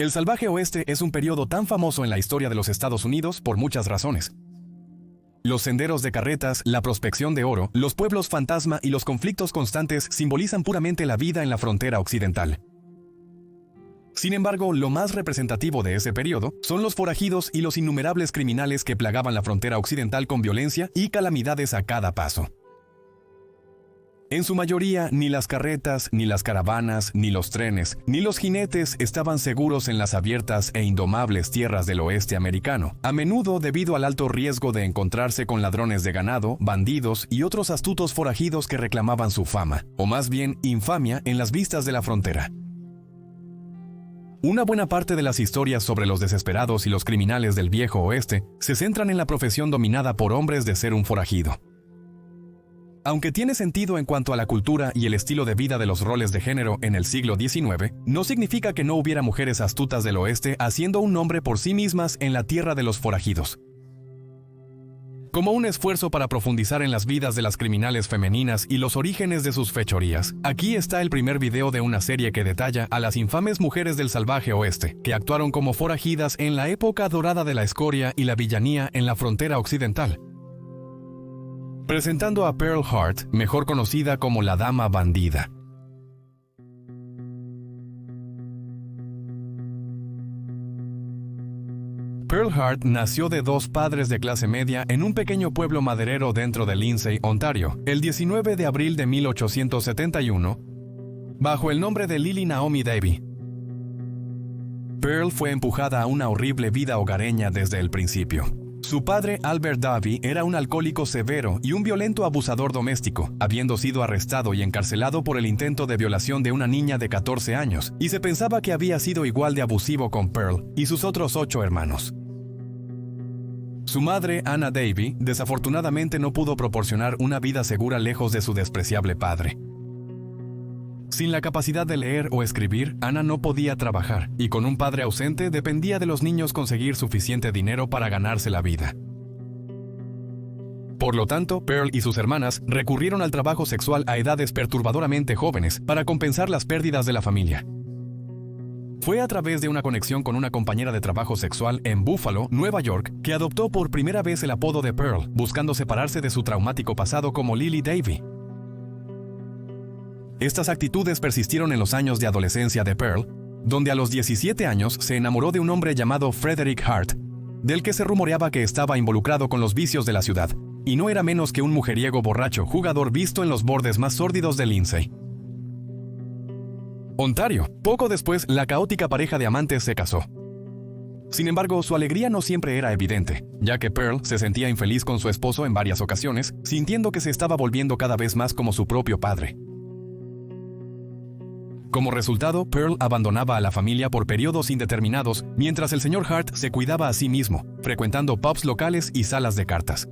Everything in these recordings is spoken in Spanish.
El salvaje oeste es un periodo tan famoso en la historia de los Estados Unidos por muchas razones. Los senderos de carretas, la prospección de oro, los pueblos fantasma y los conflictos constantes simbolizan puramente la vida en la frontera occidental. Sin embargo, lo más representativo de ese periodo son los forajidos y los innumerables criminales que plagaban la frontera occidental con violencia y calamidades a cada paso. En su mayoría, ni las carretas, ni las caravanas, ni los trenes, ni los jinetes estaban seguros en las abiertas e indomables tierras del oeste americano, a menudo debido al alto riesgo de encontrarse con ladrones de ganado, bandidos y otros astutos forajidos que reclamaban su fama, o más bien infamia, en las vistas de la frontera. Una buena parte de las historias sobre los desesperados y los criminales del viejo oeste se centran en la profesión dominada por hombres de ser un forajido. Aunque tiene sentido en cuanto a la cultura y el estilo de vida de los roles de género en el siglo XIX, no significa que no hubiera mujeres astutas del oeste haciendo un nombre por sí mismas en la tierra de los forajidos. Como un esfuerzo para profundizar en las vidas de las criminales femeninas y los orígenes de sus fechorías, aquí está el primer video de una serie que detalla a las infames mujeres del salvaje oeste, que actuaron como forajidas en la época dorada de la escoria y la villanía en la frontera occidental. Presentando a Pearl Hart, mejor conocida como la Dama Bandida. Pearl Hart nació de dos padres de clase media en un pequeño pueblo maderero dentro de Lindsay, Ontario, el 19 de abril de 1871, bajo el nombre de Lily Naomi Davy. Pearl fue empujada a una horrible vida hogareña desde el principio. Su padre, Albert Davy, era un alcohólico severo y un violento abusador doméstico, habiendo sido arrestado y encarcelado por el intento de violación de una niña de 14 años, y se pensaba que había sido igual de abusivo con Pearl y sus otros 8 hermanos. Su madre, Anna Davy, desafortunadamente no pudo proporcionar una vida segura lejos de su despreciable padre. Sin la capacidad de leer o escribir, Anna no podía trabajar, y con un padre ausente dependía de los niños conseguir suficiente dinero para ganarse la vida. Por lo tanto, Pearl y sus hermanas recurrieron al trabajo sexual a edades perturbadoramente jóvenes para compensar las pérdidas de la familia. Fue a través de una conexión con una compañera de trabajo sexual en Buffalo, Nueva York, que adoptó por primera vez el apodo de Pearl, buscando separarse de su traumático pasado como Lily Davy. Estas actitudes persistieron en los años de adolescencia de Pearl, donde a los 17 años se enamoró de un hombre llamado Frederick Hart, del que se rumoreaba que estaba involucrado con los vicios de la ciudad, y no era menos que un mujeriego borracho jugador visto en los bordes más sórdidos de Lindsay, Ontario. Poco después, la caótica pareja de amantes se casó. Sin embargo, su alegría no siempre era evidente, ya que Pearl se sentía infeliz con su esposo en varias ocasiones, sintiendo que se estaba volviendo cada vez más como su propio padre. Como resultado, Pearl abandonaba a la familia por periodos indeterminados, mientras el señor Hart se cuidaba a sí mismo, frecuentando pubs locales y salas de cartas.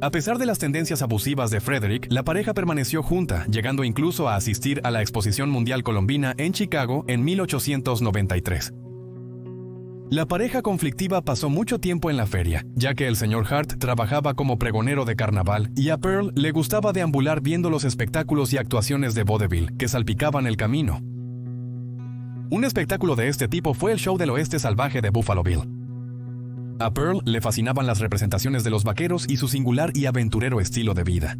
A pesar de las tendencias abusivas de Frederick, la pareja permaneció junta, llegando incluso a asistir a la Exposición Mundial Colombina en Chicago en 1893. La pareja conflictiva pasó mucho tiempo en la feria, ya que el señor Hart trabajaba como pregonero de carnaval y a Pearl le gustaba deambular viendo los espectáculos y actuaciones de vodevil que salpicaban el camino. Un espectáculo de este tipo fue el Show del Oeste Salvaje de Buffalo Bill. A Pearl le fascinaban las representaciones de los vaqueros y su singular y aventurero estilo de vida.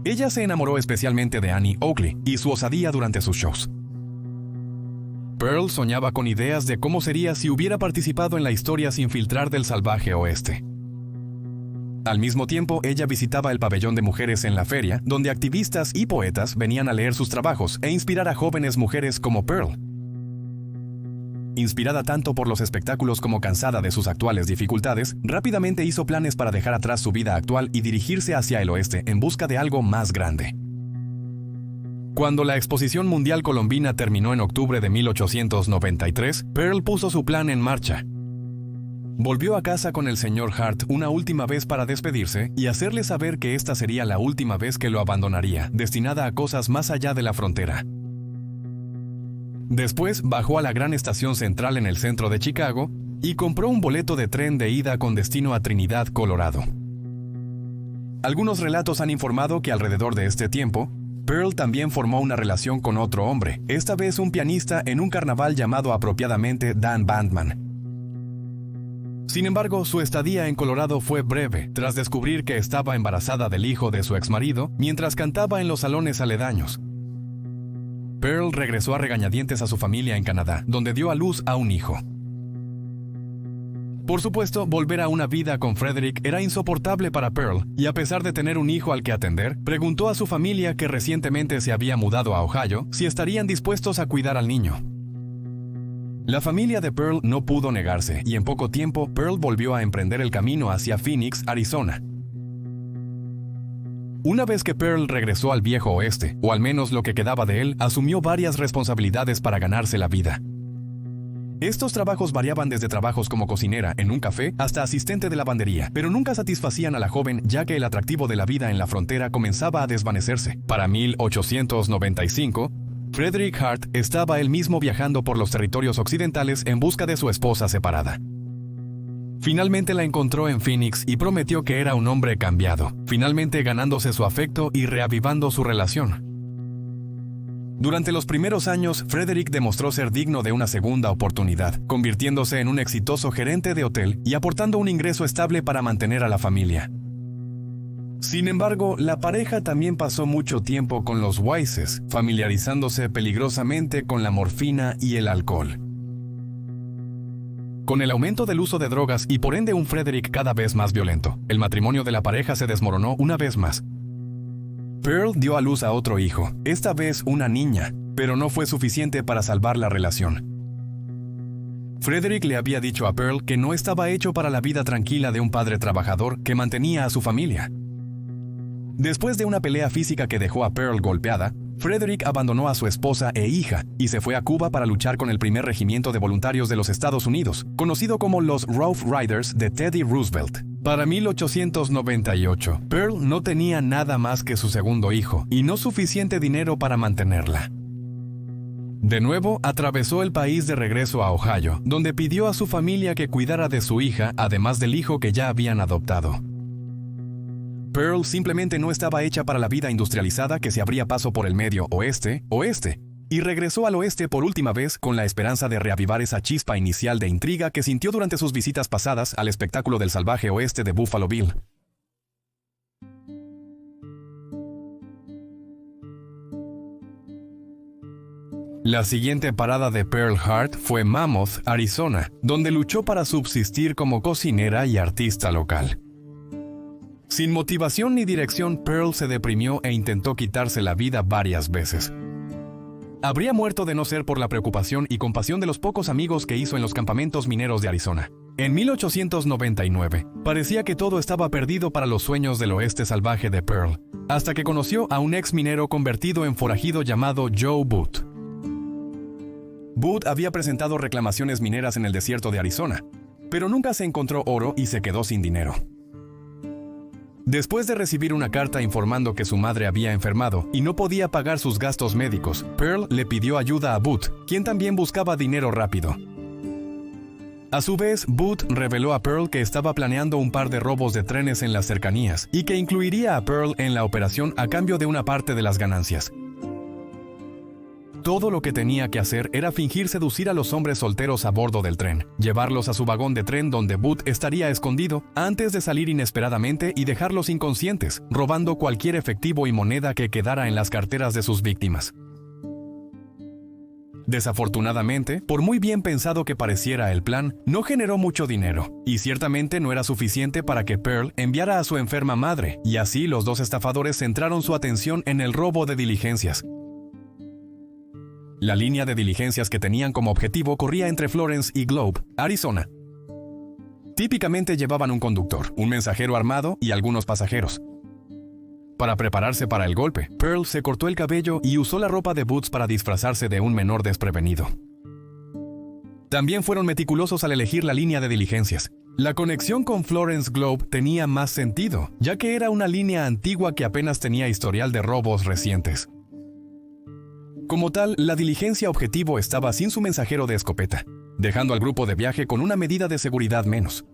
Ella se enamoró especialmente de Annie Oakley y su osadía durante sus shows. Pearl soñaba con ideas de cómo sería si hubiera participado en la historia sin filtrar del salvaje oeste. Al mismo tiempo, ella visitaba el pabellón de mujeres en la feria, donde activistas y poetas venían a leer sus trabajos e inspirar a jóvenes mujeres como Pearl. Inspirada tanto por los espectáculos como cansada de sus actuales dificultades, rápidamente hizo planes para dejar atrás su vida actual y dirigirse hacia el oeste en busca de algo más grande. Cuando la Exposición Mundial Colombina terminó en octubre de 1893, Pearl puso su plan en marcha. Volvió a casa con el señor Hart una última vez para despedirse y hacerle saber que esta sería la última vez que lo abandonaría, destinada a cosas más allá de la frontera. Después bajó a la gran estación central en el centro de Chicago y compró un boleto de tren de ida con destino a Trinidad, Colorado. Algunos relatos han informado que alrededor de este tiempo, Pearl también formó una relación con otro hombre, esta vez un pianista en un carnaval llamado apropiadamente Dan Bandman. Sin embargo, su estadía en Colorado fue breve, tras descubrir que estaba embarazada del hijo de su exmarido mientras cantaba en los salones aledaños. Pearl regresó a regañadientes a su familia en Canadá, donde dio a luz a un hijo. Por supuesto, volver a una vida con Frederick era insoportable para Pearl, y a pesar de tener un hijo al que atender, preguntó a su familia, que recientemente se había mudado a Ohio, si estarían dispuestos a cuidar al niño. La familia de Pearl no pudo negarse, y en poco tiempo Pearl volvió a emprender el camino hacia Phoenix, Arizona. Una vez que Pearl regresó al viejo oeste, o al menos lo que quedaba de él, asumió varias responsabilidades para ganarse la vida. Estos trabajos variaban desde trabajos como cocinera en un café hasta asistente de lavandería, pero nunca satisfacían a la joven, ya que el atractivo de la vida en la frontera comenzaba a desvanecerse. Para 1895, Frederick Hart estaba él mismo viajando por los territorios occidentales en busca de su esposa separada. Finalmente la encontró en Phoenix y prometió que era un hombre cambiado, finalmente ganándose su afecto y reavivando su relación. Durante los primeros años, Frederick demostró ser digno de una segunda oportunidad, convirtiéndose en un exitoso gerente de hotel y aportando un ingreso estable para mantener a la familia. Sin embargo, la pareja también pasó mucho tiempo con los Wises, familiarizándose peligrosamente con la morfina y el alcohol. Con el aumento del uso de drogas y por ende un Frederick cada vez más violento, el matrimonio de la pareja se desmoronó una vez más. Pearl dio a luz a otro hijo, esta vez una niña, pero no fue suficiente para salvar la relación. Frederick le había dicho a Pearl que no estaba hecho para la vida tranquila de un padre trabajador que mantenía a su familia. Después de una pelea física que dejó a Pearl golpeada, Frederick abandonó a su esposa e hija y se fue a Cuba para luchar con el primer regimiento de voluntarios de los Estados Unidos, conocido como los Rough Riders de Teddy Roosevelt. Para 1898, Pearl no tenía nada más que su segundo hijo y no suficiente dinero para mantenerla. De nuevo, atravesó el país de regreso a Ohio, donde pidió a su familia que cuidara de su hija, además del hijo que ya habían adoptado. Pearl simplemente no estaba hecha para la vida industrializada que se abría paso por el medio oeste, y regresó al oeste por última vez con la esperanza de reavivar esa chispa inicial de intriga que sintió durante sus visitas pasadas al espectáculo del salvaje oeste de Buffalo Bill. La siguiente parada de Pearl Hart fue Mammoth, Arizona, donde luchó para subsistir como cocinera y artista local. Sin motivación ni dirección, Pearl se deprimió e intentó quitarse la vida varias veces. Habría muerto de no ser por la preocupación y compasión de los pocos amigos que hizo en los campamentos mineros de Arizona. En 1899, parecía que todo estaba perdido para los sueños del oeste salvaje de Pearl, hasta que conoció a un ex minero convertido en forajido llamado Joe Booth. Booth había presentado reclamaciones mineras en el desierto de Arizona, pero nunca se encontró oro y se quedó sin dinero. Después de recibir una carta informando que su madre había enfermado y no podía pagar sus gastos médicos, Pearl le pidió ayuda a Booth, quien también buscaba dinero rápido. A su vez, Booth reveló a Pearl que estaba planeando un par de robos de trenes en las cercanías y que incluiría a Pearl en la operación a cambio de una parte de las ganancias. Todo lo que tenía que hacer era fingir seducir a los hombres solteros a bordo del tren, llevarlos a su vagón de tren donde Booth estaría escondido antes de salir inesperadamente y dejarlos inconscientes, robando cualquier efectivo y moneda que quedara en las carteras de sus víctimas. Desafortunadamente, por muy bien pensado que pareciera el plan, no generó mucho dinero, y ciertamente no era suficiente para que Pearl enviara a su enferma madre, y así los dos estafadores centraron su atención en el robo de diligencias. La línea de diligencias que tenían como objetivo corría entre Florence y Globe, Arizona. Típicamente llevaban un conductor, un mensajero armado y algunos pasajeros. Para prepararse para el golpe, Pearl se cortó el cabello y usó la ropa de Booth para disfrazarse de un menor desprevenido. También fueron meticulosos al elegir la línea de diligencias. La conexión con Florence Globe tenía más sentido, ya que era una línea antigua que apenas tenía historial de robos recientes. Como tal, la diligencia objetivo estaba sin su mensajero de escopeta, dejando al grupo de viaje con una medida de seguridad menos.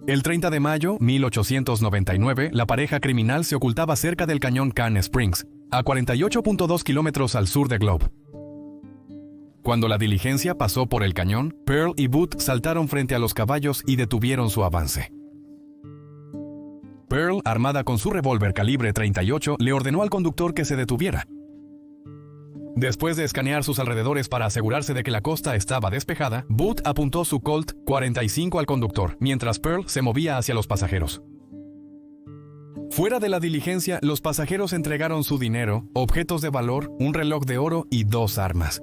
El 30 de mayo de 1899, la pareja criminal se ocultaba cerca del cañón Can Springs, a 48.2 kilómetros al sur de Globe. Cuando la diligencia pasó por el cañón, Pearl y Booth saltaron frente a los caballos y detuvieron su avance. Pearl, armada con su revólver calibre 38, le ordenó al conductor que se detuviera. Después de escanear sus alrededores para asegurarse de que la costa estaba despejada, Booth apuntó su Colt 45 al conductor, mientras Pearl se movía hacia los pasajeros. Fuera de la diligencia, los pasajeros entregaron su dinero, objetos de valor, un reloj de oro y 2 armas.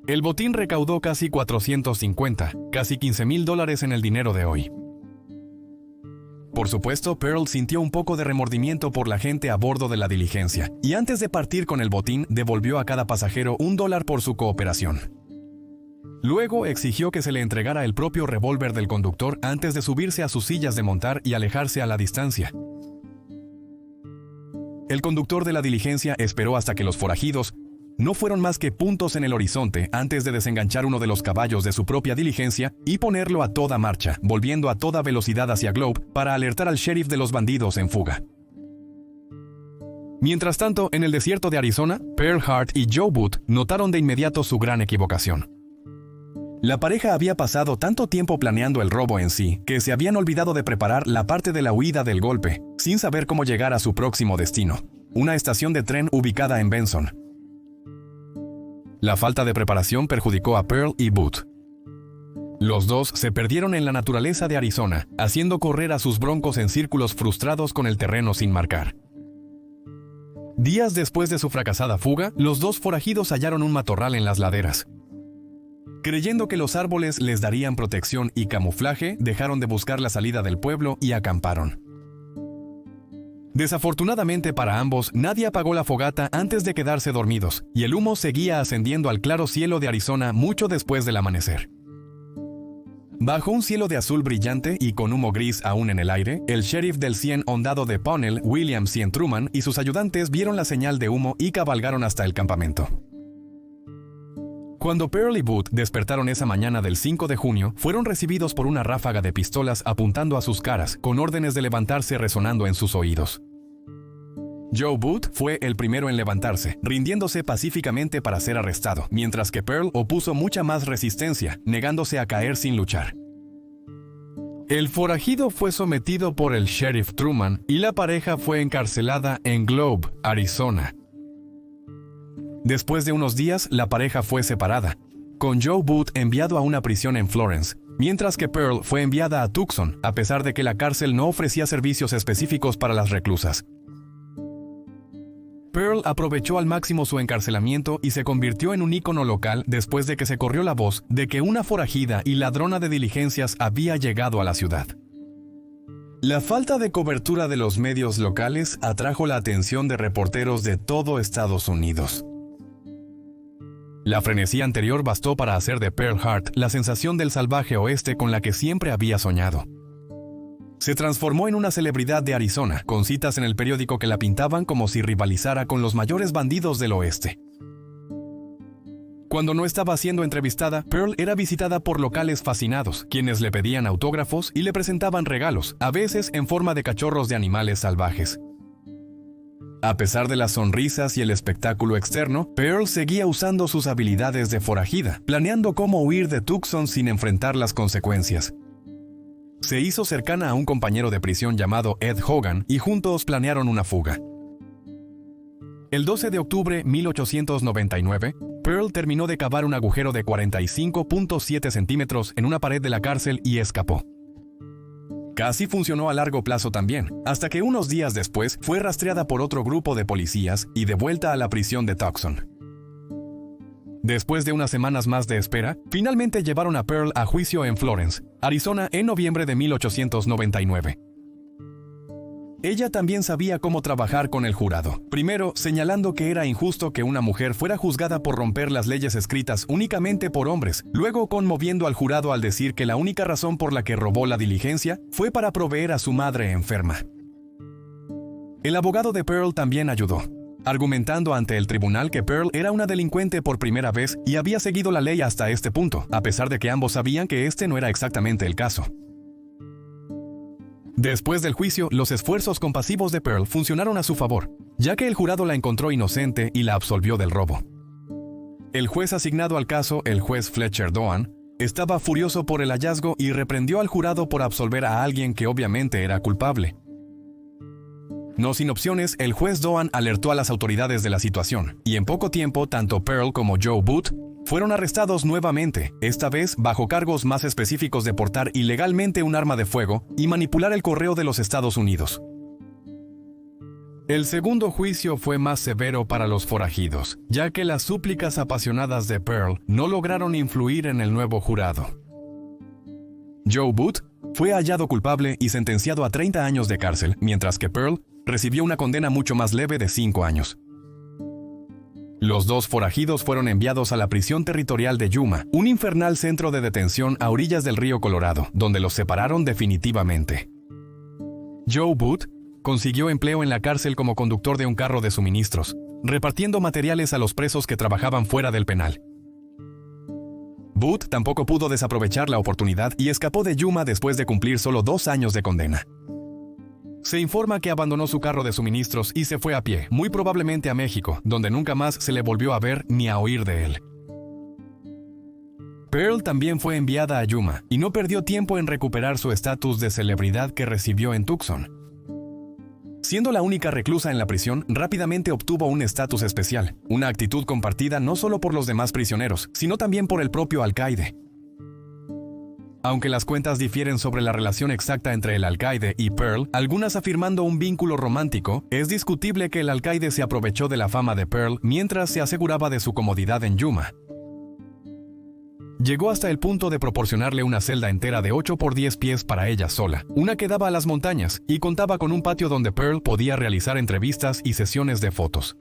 El botín recaudó casi 450, casi $15,000 en el dinero de hoy. Por supuesto, Pearl sintió un poco de remordimiento por la gente a bordo de la diligencia, y antes de partir con el botín, devolvió a cada pasajero $1 por su cooperación. Luego exigió que se le entregara el propio revólver del conductor antes de subirse a sus sillas de montar y alejarse a la distancia. El conductor de la diligencia esperó hasta que los forajidos no fueron más que puntos en el horizonte antes de desenganchar uno de los caballos de su propia diligencia y ponerlo a toda marcha, volviendo a toda velocidad hacia Globe para alertar al sheriff de los bandidos en fuga. Mientras tanto, en el desierto de Arizona, Pearl Hart y Joe Booth notaron de inmediato su gran equivocación. La pareja había pasado tanto tiempo planeando el robo en sí que se habían olvidado de preparar la parte de la huida del golpe, sin saber cómo llegar a su próximo destino, una estación de tren ubicada en Benson. La falta de preparación perjudicó a Pearl y Booth. Los dos se perdieron en la naturaleza de Arizona, haciendo correr a sus broncos en círculos frustrados con el terreno sin marcar. Días después de su fracasada fuga, los dos forajidos hallaron un matorral en las laderas. Creyendo que los árboles les darían protección y camuflaje, dejaron de buscar la salida del pueblo y acamparon. Desafortunadamente para ambos, nadie apagó la fogata antes de quedarse dormidos, y el humo seguía ascendiendo al claro cielo de Arizona mucho después del amanecer. Bajo un cielo de azul brillante y con humo gris aún en el aire, el sheriff del 100 Condado de Pownell, William C. Truman, y sus ayudantes vieron la señal de humo y cabalgaron hasta el campamento. Cuando Pearl y Booth despertaron esa mañana del 5 de junio, fueron recibidos por una ráfaga de pistolas apuntando a sus caras, con órdenes de levantarse resonando en sus oídos. Joe Booth fue el primero en levantarse, rindiéndose pacíficamente para ser arrestado, mientras que Pearl opuso mucha más resistencia, negándose a caer sin luchar. El forajido fue sometido por el sheriff Truman y la pareja fue encarcelada en Globe, Arizona. Después de unos días, la pareja fue separada, con Joe Booth enviado a una prisión en Florence, mientras que Pearl fue enviada a Tucson, a pesar de que la cárcel no ofrecía servicios específicos para las reclusas. Pearl aprovechó al máximo su encarcelamiento y se convirtió en un ícono local después de que se corrió la voz de que una forajida y ladrona de diligencias había llegado a la ciudad. La falta de cobertura de los medios locales atrajo la atención de reporteros de todo Estados Unidos. La frenesí anterior bastó para hacer de Pearl Hart la sensación del salvaje oeste con la que siempre había soñado. Se transformó en una celebridad de Arizona, con citas en el periódico que la pintaban como si rivalizara con los mayores bandidos del oeste. Cuando no estaba siendo entrevistada, Pearl era visitada por locales fascinados, quienes le pedían autógrafos y le presentaban regalos, a veces en forma de cachorros de animales salvajes. A pesar de las sonrisas y el espectáculo externo, Pearl seguía usando sus habilidades de forajida, planeando cómo huir de Tucson sin enfrentar las consecuencias. Se hizo cercana a un compañero de prisión llamado Ed Hogan y juntos planearon una fuga. El 12 de octubre de 1899, Pearl terminó de cavar un agujero de 45.7 centímetros en una pared de la cárcel y escapó. Casi funcionó a largo plazo también, hasta que unos días después fue rastreada por otro grupo de policías y devuelta a la prisión de Tucson. Después de unas semanas más de espera, finalmente llevaron a Pearl a juicio en Florence, Arizona, en noviembre de 1899. Ella también sabía cómo trabajar con el jurado, primero señalando que era injusto que una mujer fuera juzgada por romper las leyes escritas únicamente por hombres, luego conmoviendo al jurado al decir que la única razón por la que robó la diligencia fue para proveer a su madre enferma. El abogado de Pearl también ayudó, argumentando ante el tribunal que Pearl era una delincuente por primera vez y había seguido la ley hasta este punto, a pesar de que ambos sabían que este no era exactamente el caso. Después del juicio, los esfuerzos compasivos de Pearl funcionaron a su favor, ya que el jurado la encontró inocente y la absolvió del robo. El juez asignado al caso, el juez Fletcher Doan, estaba furioso por el hallazgo y reprendió al jurado por absolver a alguien que obviamente era culpable. No sin opciones, el juez Doan alertó a las autoridades de la situación, y en poco tiempo tanto Pearl como Joe Booth fueron arrestados nuevamente, esta vez bajo cargos más específicos de portar ilegalmente un arma de fuego y manipular el correo de los Estados Unidos. El segundo juicio fue más severo para los forajidos, ya que las súplicas apasionadas de Pearl no lograron influir en el nuevo jurado. Joe Booth fue hallado culpable y sentenciado a 30 años de cárcel, mientras que Pearl recibió una condena mucho más leve de 5 años. Los dos forajidos fueron enviados a la prisión territorial de Yuma, un infernal centro de detención a orillas del río Colorado, donde los separaron definitivamente. Joe Booth consiguió empleo en la cárcel como conductor de un carro de suministros, repartiendo materiales a los presos que trabajaban fuera del penal. Booth tampoco pudo desaprovechar la oportunidad y escapó de Yuma después de cumplir solo 2 años de condena. Se informa que abandonó su carro de suministros y se fue a pie, muy probablemente a México, donde nunca más se le volvió a ver ni a oír de él. Pearl también fue enviada a Yuma y no perdió tiempo en recuperar su estatus de celebridad que recibió en Tucson. Siendo la única reclusa en la prisión, rápidamente obtuvo un estatus especial, una actitud compartida no solo por los demás prisioneros, sino también por el propio alcaide. Aunque las cuentas difieren sobre la relación exacta entre el alcaide y Pearl, algunas afirmando un vínculo romántico, es discutible que el alcaide se aprovechó de la fama de Pearl mientras se aseguraba de su comodidad en Yuma. Llegó hasta el punto de proporcionarle una celda entera de 8 por 10 pies para ella sola, una que daba a las montañas, y contaba con un patio donde Pearl podía realizar entrevistas y sesiones de fotos.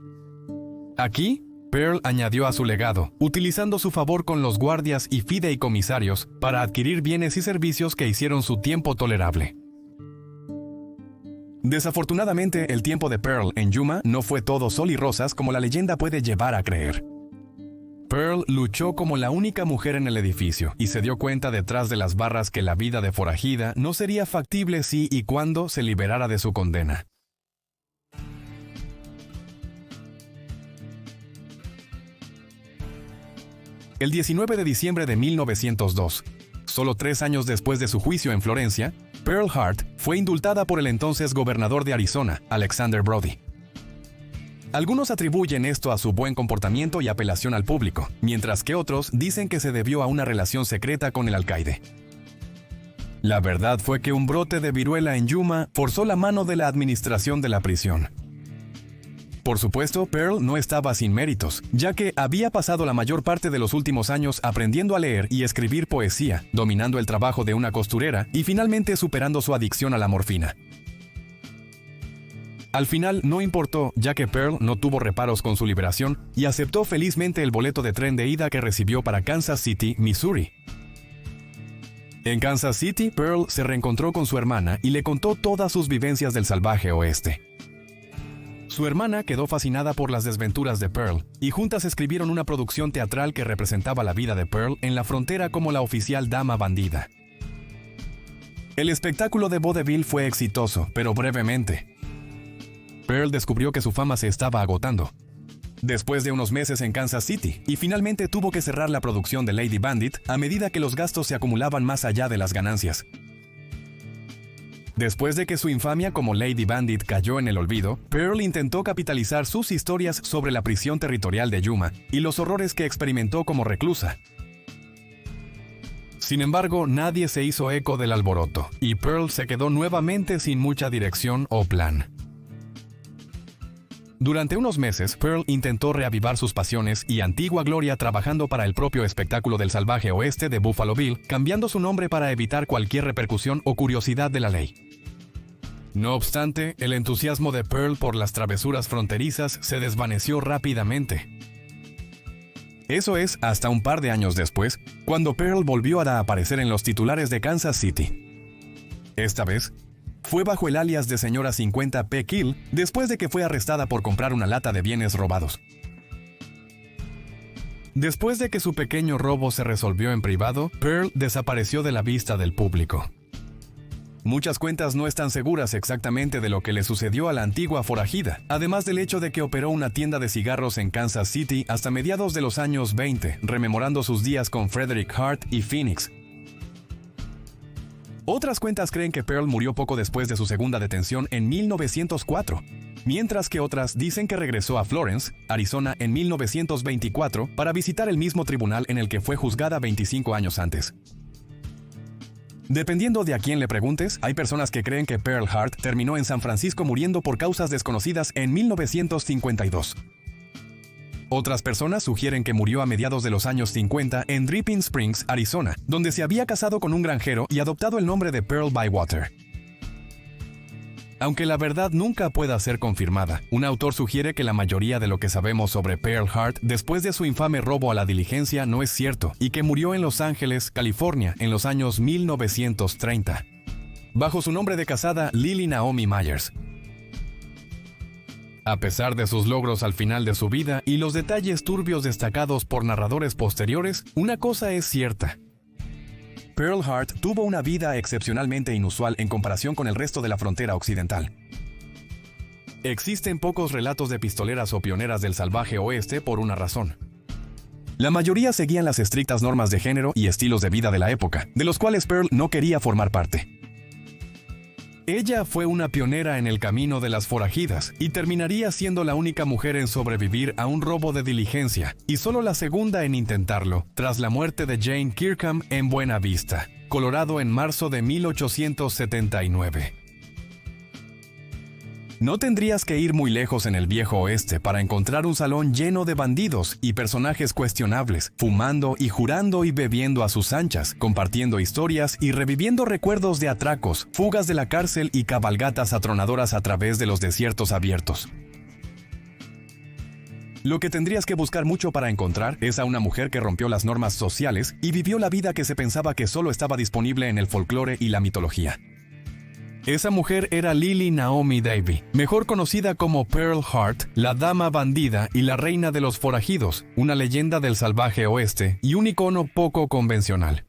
Aquí, Pearl añadió a su legado, utilizando su favor con los guardias y fideicomisarios para adquirir bienes y servicios que hicieron su tiempo tolerable. Desafortunadamente, el tiempo de Pearl en Yuma no fue todo sol y rosas como la leyenda puede llevar a creer. Pearl luchó como la única mujer en el edificio y se dio cuenta detrás de las barras que la vida de forajida no sería factible si y cuando se liberara de su condena. El 19 de diciembre de 1902, solo 3 años después de su juicio en Florencia, Pearl Hart fue indultada por el entonces gobernador de Arizona, Alexander Brody. Algunos atribuyen esto a su buen comportamiento y apelación al público, mientras que otros dicen que se debió a una relación secreta con el alcaide. La verdad fue que un brote de viruela en Yuma forzó la mano de la administración de la prisión. Por supuesto, Pearl no estaba sin méritos, ya que había pasado la mayor parte de los últimos años aprendiendo a leer y escribir poesía, dominando el trabajo de una costurera y finalmente superando su adicción a la morfina. Al final no importó, ya que Pearl no tuvo reparos con su liberación y aceptó felizmente el boleto de tren de ida que recibió para Kansas City, Missouri. En Kansas City, Pearl se reencontró con su hermana y le contó todas sus vivencias del salvaje oeste. Su hermana quedó fascinada por las desventuras de Pearl, y juntas escribieron una producción teatral que representaba la vida de Pearl en la frontera como la oficial dama bandida. El espectáculo de vodevil fue exitoso, pero brevemente. Pearl descubrió que su fama se estaba agotando. Después de unos meses en Kansas City, y finalmente tuvo que cerrar la producción de Lady Bandit a medida que los gastos se acumulaban más allá de las ganancias. Después de que su infamia como Lady Bandit cayó en el olvido, Pearl intentó capitalizar sus historias sobre la prisión territorial de Yuma y los horrores que experimentó como reclusa. Sin embargo, nadie se hizo eco del alboroto, y Pearl se quedó nuevamente sin mucha dirección o plan. Durante unos meses, Pearl intentó reavivar sus pasiones y antigua gloria trabajando para el propio espectáculo del salvaje oeste de Buffalo Bill, cambiando su nombre para evitar cualquier repercusión o curiosidad de la ley. No obstante, el entusiasmo de Pearl por las travesuras fronterizas se desvaneció rápidamente. Eso es, hasta un par de años después, cuando Pearl volvió a aparecer en los titulares de Kansas City. Esta vez, fue bajo el alias de señora 50 P. Kill después de que fue arrestada por comprar una lata de bienes robados. Después de que su pequeño robo se resolvió en privado, Pearl desapareció de la vista del público. Muchas cuentas no están seguras exactamente de lo que le sucedió a la antigua forajida, además del hecho de que operó una tienda de cigarros en Kansas City hasta mediados de los años 20, rememorando sus días con Frederick Hart y Phoenix. Otras cuentas creen que Pearl murió poco después de su segunda detención en 1904, mientras que otras dicen que regresó a Florence, Arizona, en 1924 para visitar el mismo tribunal en el que fue juzgada 25 años antes. Dependiendo de a quién le preguntes, hay personas que creen que Pearl Hart terminó en San Francisco muriendo por causas desconocidas en 1952. Otras personas sugieren que murió a mediados de los años 50 en Dripping Springs, Arizona, donde se había casado con un granjero y adoptado el nombre de Pearl Bywater. Aunque la verdad nunca pueda ser confirmada, un autor sugiere que la mayoría de lo que sabemos sobre Pearl Hart después de su infame robo a la diligencia no es cierto y que murió en Los Ángeles, California, en los años 1930, bajo su nombre de casada Lily Naomi Myers. A pesar de sus logros al final de su vida y los detalles turbios destacados por narradores posteriores, una cosa es cierta. Pearl Hart tuvo una vida excepcionalmente inusual en comparación con el resto de la frontera occidental. Existen pocos relatos de pistoleras o pioneras del salvaje oeste por una razón. La mayoría seguían las estrictas normas de género y estilos de vida de la época, de los cuales Pearl no quería formar parte. Ella fue una pionera en el camino de las forajidas y terminaría siendo la única mujer en sobrevivir a un robo de diligencia y solo la segunda en intentarlo, tras la muerte de Jane Kirkham en Buena Vista, Colorado en marzo de 1879. No tendrías que ir muy lejos en el viejo oeste para encontrar un salón lleno de bandidos y personajes cuestionables, fumando y jurando y bebiendo a sus anchas, compartiendo historias y reviviendo recuerdos de atracos, fugas de la cárcel y cabalgatas atronadoras a través de los desiertos abiertos. Lo que tendrías que buscar mucho para encontrar es a una mujer que rompió las normas sociales y vivió la vida que se pensaba que solo estaba disponible en el folclore y la mitología. Esa mujer era Lily Naomi Davey, mejor conocida como Pearl Hart, la dama bandida y la reina de los forajidos, una leyenda del salvaje oeste y un icono poco convencional.